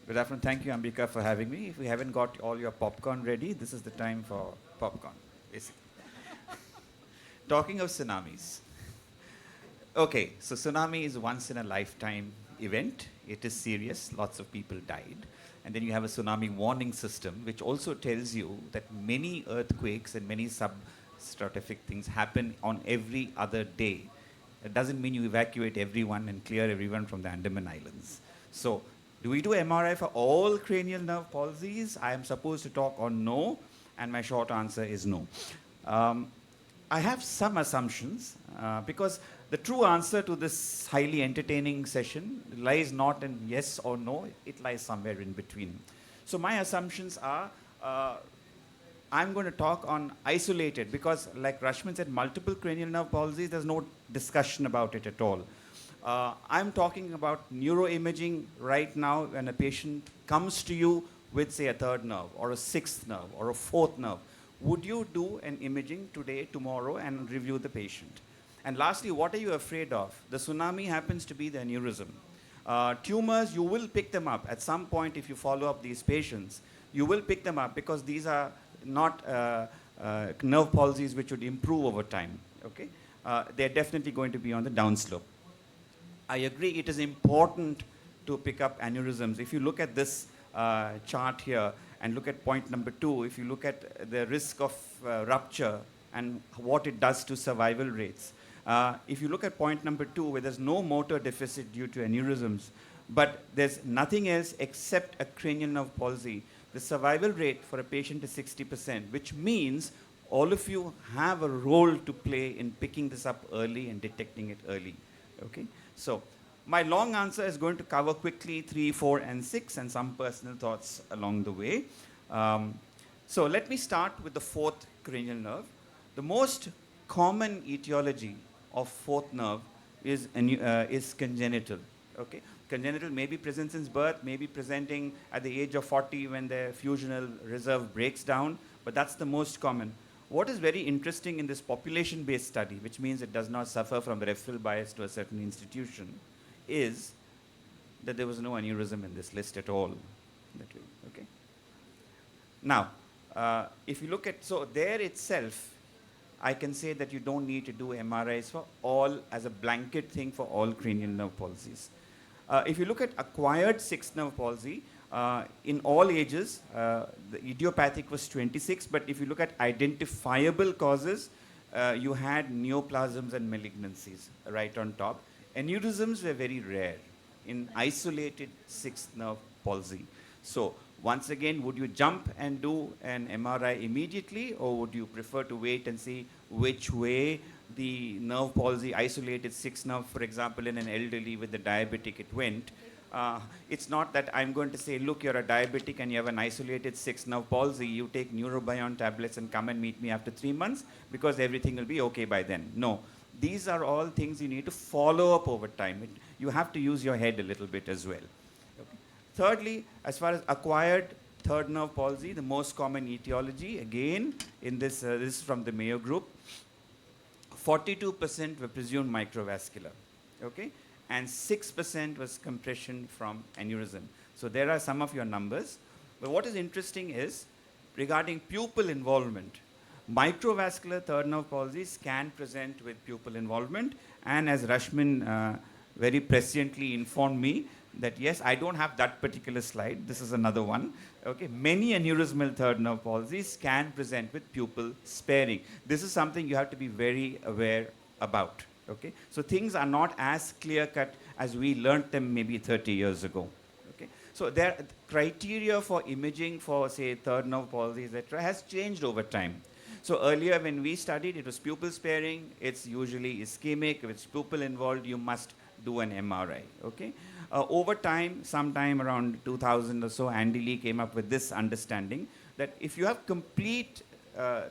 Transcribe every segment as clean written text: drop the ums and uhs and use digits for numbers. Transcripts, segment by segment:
Good afternoon. Thank you, Ambika, for having me. If we haven't got all your popcorn ready, this is the time for popcorn, basically. Talking of tsunamis. Okay, so tsunami is once in a lifetime event. It is serious. Lots of people died. And then you have a tsunami warning system, which also tells you that many earthquakes and many substratific things happen on every other day. It doesn't mean you evacuate everyone and clear everyone from the Andaman Islands. So, do we do MRI for all cranial nerve palsies? I am supposed to talk on no, and my short answer is no. Um, I have some assumptions because the true answer to this highly entertaining session lies not in yes or no, it lies somewhere in between. So, my assumptions are I'm going to talk on isolated because, like Rashmin said, multiple cranial nerve palsies, there's no discussion about it at all. I'm talking about neuroimaging right now when a patient comes to you with, say, a third nerve or a sixth nerve or a fourth nerve. Would you do an imaging today, tomorrow, and review the patient? And lastly, what are you afraid of? The tsunami happens to be the aneurysm. Tumors, you will pick them up. At some point, if you follow up these patients, you will pick them up because these are not nerve palsies which would improve over time. Okay? They're definitely going to be on the downslope. I agree it is important to pick up aneurysms. If you look at this chart here and look at point number 2, if you look at the risk of rupture and what it does to survival rates, if you look at point number 2 where there's no motor deficit due to aneurysms, but there's nothing else except a cranial nerve palsy, the survival rate for a patient is 60%, which means all of you have a role to play in picking this up early and detecting it early. Okay? So, my long answer is going to cover quickly 3, 4, and 6 and some personal thoughts along the way. So, let me start with the fourth cranial nerve. The most common etiology of fourth nerve is congenital. Okay? Congenital may be present since birth, may be presenting at the age of 40 when the fusional reserve breaks down, but that's the most common. What is very interesting in this population-based study, which means it does not suffer from referral bias to a certain institution, is that there was no aneurysm in this list at all. That way, okay? Now, if you look at, so there itself, I can say that you don't need to do MRIs for all as a blanket thing for all cranial nerve palsies. If you look at acquired sixth nerve palsy, in all ages, the idiopathic was 26, but if you look at identifiable causes, you had neoplasms and malignancies right on top. Aneurysms were very rare in isolated sixth nerve palsy. So, once again, would you jump and do an MRI immediately, or would you prefer to wait and see which way the nerve palsy, isolated sixth nerve, for example, in an elderly with the diabetic, it went? It's not that I'm going to say, look, you're a diabetic and you have an isolated sixth nerve palsy, you take Neurobion tablets and come and meet me after 3 months because everything will be okay by then. No. These are all things you need to follow up over time. You have to use your head a little bit as well. Okay. Thirdly, as far as acquired third nerve palsy, the most common etiology, again, in this, this is from the Mayo Group, 42% were presumed microvascular. Okay? And 6% was compression from aneurysm. So there are some of your numbers. But what is interesting is, regarding pupil involvement, microvascular third nerve palsies can present with pupil involvement. And as Rashmin very presciently informed me, that yes, I don't have that particular slide. This is another one. Okay, many aneurysmal third nerve palsies can present with pupil sparing. This is something you have to be very aware about. Okay, so things are not as clear cut as we learned them maybe 30 years ago. Okay, so their criteria for imaging for, say, third nerve palsy, etc., has changed over time. So earlier when we studied, it was pupil sparing. It's usually ischemic. If it's pupil involved, you must do an MRI. Okay. Over time, sometime around 2000 or so, Andy Lee came up with this understanding that if you have complete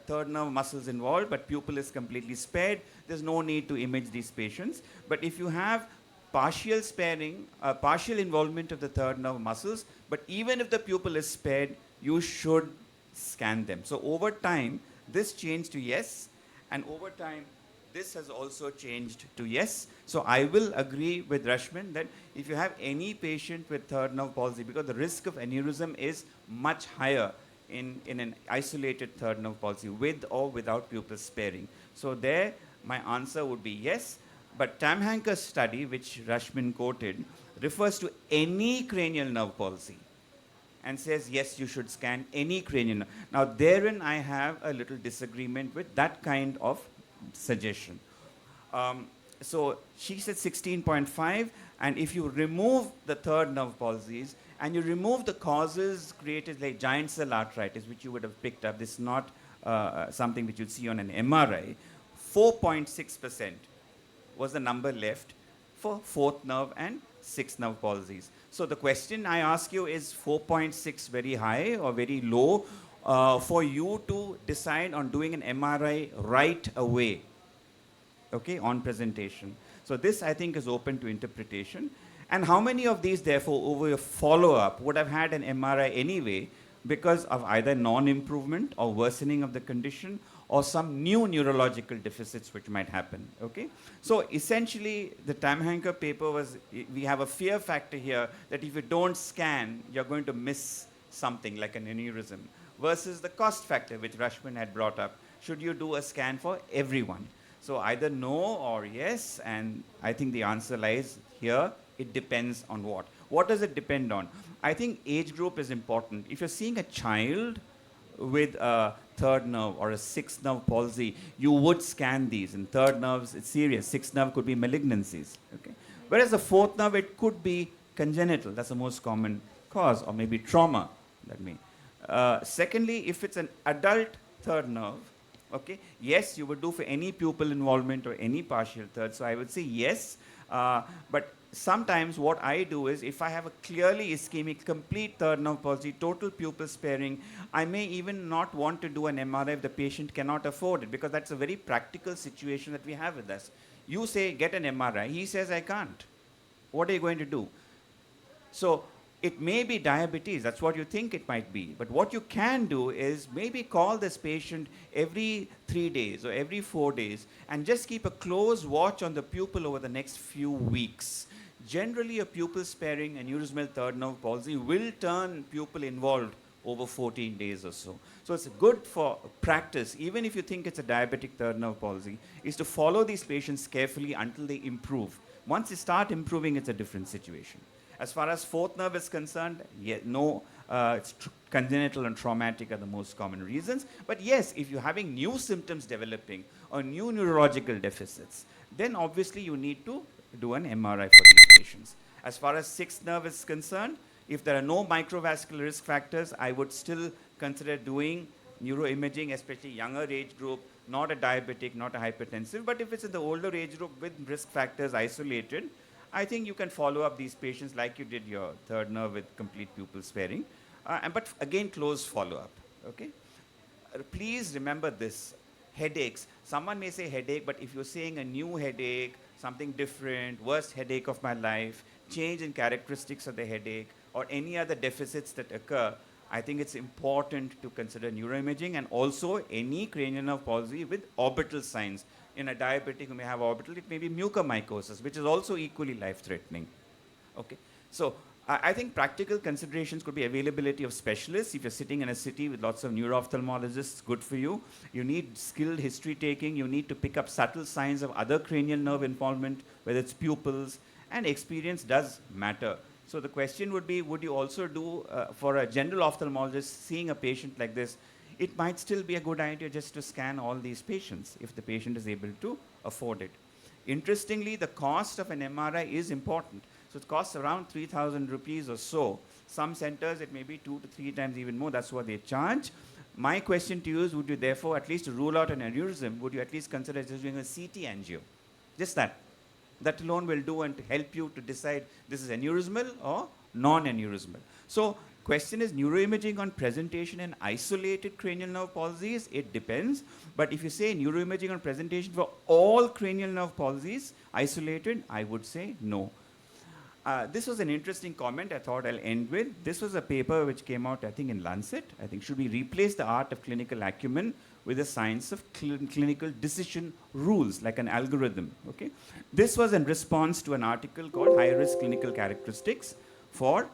third nerve muscles involved, but pupil is completely spared, there's no need to image these patients. But if you have partial sparing, partial involvement of the third nerve muscles, but even if the pupil is spared, you should scan them. So over time, this changed to yes, and over time, this has also changed to yes. So I will agree with Rashmin that if you have any patient with third nerve palsy, because the risk of aneurysm is much higher in an isolated third nerve palsy, with or without pupil sparing. So there, my answer would be yes. But Tamhanker's study, which Rashmin quoted, refers to any cranial nerve palsy and says, yes, you should scan any cranial nerve. Now, therein I have a little disagreement with that kind of suggestion. So she said 16.5, and if you remove the third nerve palsies and you remove the causes created like giant cell arthritis, which you would have picked up, this is not something which you'd see on an MRI, 4.6% was the number left for fourth nerve and sixth nerve palsies. So the question I ask you is 4.6 very high or very low for you to decide on doing an MRI right away, okay, on presentation. So this, I think, is open to interpretation. And how many of these, therefore, over a follow-up would have had an MRI anyway because of either non-improvement or worsening of the condition or some new neurological deficits which might happen, okay? So essentially, the Tamhanker paper was, we have a fear factor here that if you don't scan, you're going to miss something like an aneurysm, versus the cost factor which Rashmin had brought up. Should you do a scan for everyone? So either no or yes, and I think the answer lies here. It depends on what. What does it depend on? I think age group is important. If you're seeing a child with a third nerve or a sixth nerve palsy, you would scan these. In third nerves, it's serious. Sixth nerve could be malignancies. Okay? Whereas the fourth nerve, it could be congenital. That's the most common cause, or maybe trauma. That means. Secondly, if it's an adult third nerve, okay, yes, you would do for any pupil involvement or any partial third. So I would say yes, but sometimes what I do is, if I have a clearly ischemic, complete third nerve palsy, total pupil sparing, I may even not want to do an MRI if the patient cannot afford it, because that's a very practical situation that we have with us. You say, get an MRI. He says, I can't. What are you going to do? So it may be diabetes. That's what you think it might be. But what you can do is maybe call this patient every 3 days or every 4 days and just keep a close watch on the pupil over the next few weeks. Generally, a pupil sparing aneurysmal third nerve palsy will turn pupil involved over 14 days or so. So it's good for practice, even if you think it's a diabetic third nerve palsy, is to follow these patients carefully until they improve. Once they start improving, it's a different situation. As far as fourth nerve is concerned, it's congenital and traumatic are the most common reasons. But yes, if you're having new symptoms developing or new neurological deficits, then obviously you need to do an MRI for these patients. As far as sixth nerve is concerned, if there are no microvascular risk factors, I would still consider doing neuroimaging, especially younger age group, not a diabetic, not a hypertensive. But if it's in the older age group with risk factors isolated, I think you can follow up these patients like you did your third nerve with complete pupil sparing. But again, close follow-up, okay? Please remember this, headaches. Someone may say headache, but if you're saying a new headache, something different, worst headache of my life, change in characteristics of the headache, or any other deficits that occur, I think it's important to consider neuroimaging, and also any cranial nerve palsy with orbital signs. In a diabetic who may have orbital, it may be mucormycosis, which is also equally life-threatening. Okay, so I think practical considerations could be availability of specialists. If you're sitting in a city with lots of neuro-ophthalmologists, good for you. You need skilled history taking. You need to pick up subtle signs of other cranial nerve involvement, whether it's pupils, and experience does matter. So the question would be, would you also do, for a general ophthalmologist, seeing a patient like this, it might still be a good idea just to scan all these patients if the patient is able to afford it. Interestingly, the cost of an MRI is important. So it costs around 3,000 rupees or so. Some centers, it may be 2 to 3 times even more. That's what they charge. My question to you is, would you therefore, at least to rule out an aneurysm, would you at least consider just doing a CT angio? Just that. That alone will do and to help you to decide this is aneurysmal or non-aneurysmal. So question is, neuroimaging on presentation in isolated cranial nerve palsies, it depends. But if you say neuroimaging on presentation for all cranial nerve palsies isolated, I would say no. This was an interesting comment I thought I'll end with. This was a paper which came out, I think, in Lancet. I think, should we replace the art of clinical acumen with the science of clinical decision rules, like an algorithm. Okay? This was in response to an article called High Risk Clinical Characteristics for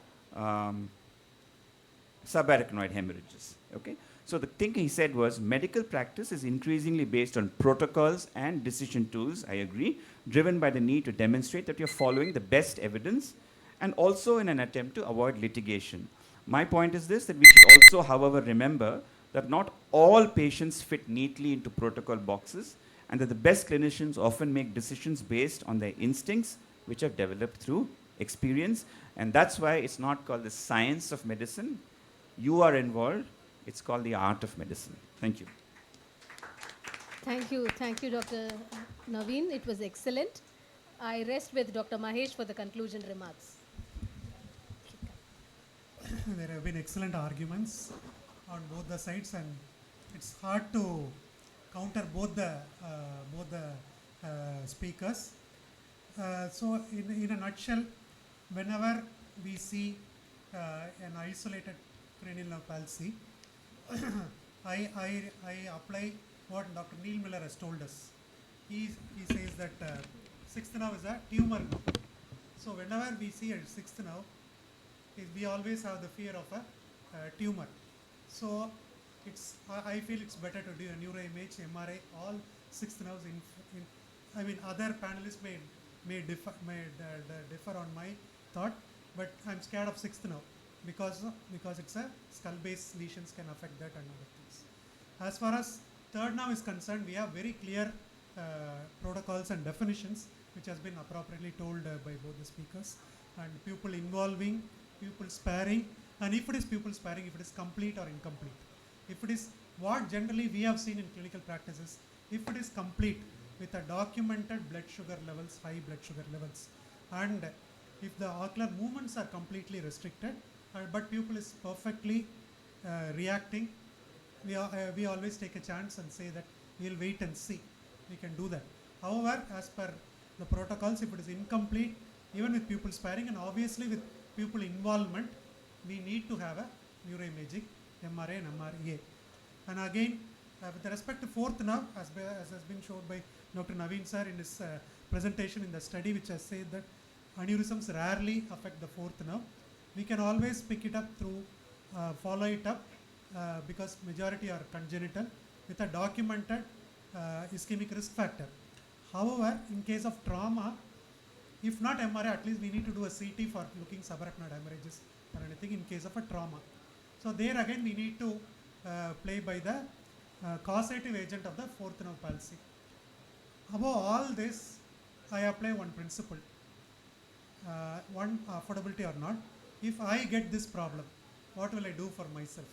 subarachnoid hemorrhages. Okay? So the thing he said was medical practice is increasingly based on protocols and decision tools, I agree, driven by the need to demonstrate that you're following the best evidence and also in an attempt to avoid litigation. My point is this, that we should also, however, remember that not all patients fit neatly into protocol boxes and that the best clinicians often make decisions based on their instincts, which have developed through experience. And that's why it's not called the science of medicine. You are involved. It's called the art of medicine. Thank you. Thank you, Dr. Navin. It was excellent. I rest with Dr. Mahesh for the conclusion remarks. There have been excellent arguments on both the sides, and it's hard to counter both the speakers. So, in a nutshell, whenever we see an isolated cranial nerve palsy, I apply what Dr. Neil Miller has told us. He says that sixth nerve is a tumor nerve. So whenever we see a sixth nerve, we always have the fear of a tumor. So I feel it's better to do a neuroimage, MRI, all sixth nerves. I mean, other panelists may differ on my thought, but I'm scared of sixth nerve because it's a skull-based lesions can affect that and other things. As far as third nerve is concerned, we have very clear protocols and definitions, which has been appropriately told by both the speakers, and pupil involving, pupil sparing, and if it is pupil sparing, if it is complete or incomplete. If it is what generally we have seen in clinical practices, if it is complete with a documented blood sugar levels, high blood sugar levels, and if the ocular movements are completely restricted, but pupil is perfectly reacting, we always take a chance and say that we'll wait and see. We can do that. However, as per the protocols, if it is incomplete, even with pupil sparing and obviously with pupil involvement, we need to have a neuroimaging MRI and MRA. And again, with respect to fourth nerve, as has been shown by Dr. Navin sir in his presentation in the study, which has said that aneurysms rarely affect the fourth nerve. We can always pick it up through, follow it up, because majority are congenital with a documented ischemic risk factor. However, in case of trauma, if not MRI, at least we need to do a CT for looking subarachnoid hemorrhages or anything in case of a trauma. So there again we need to play by the causative agent of the fourth nerve palsy. Above all this, I apply one principle, one affordability or not. If I get this problem, what will I do for myself?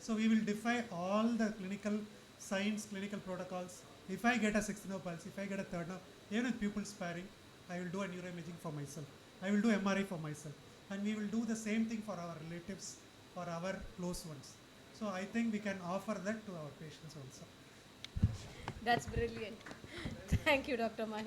So we will defy all the clinical science, clinical protocols. If I get a sixth nerve palsy, if I get a third nerve, even with pupil sparing, I will do a neuroimaging for myself. I will do MRI for myself. And we will do the same thing for our relatives, for our close ones. So I think we can offer that to our patients also. That's brilliant. Thank you, Dr. Mahesh.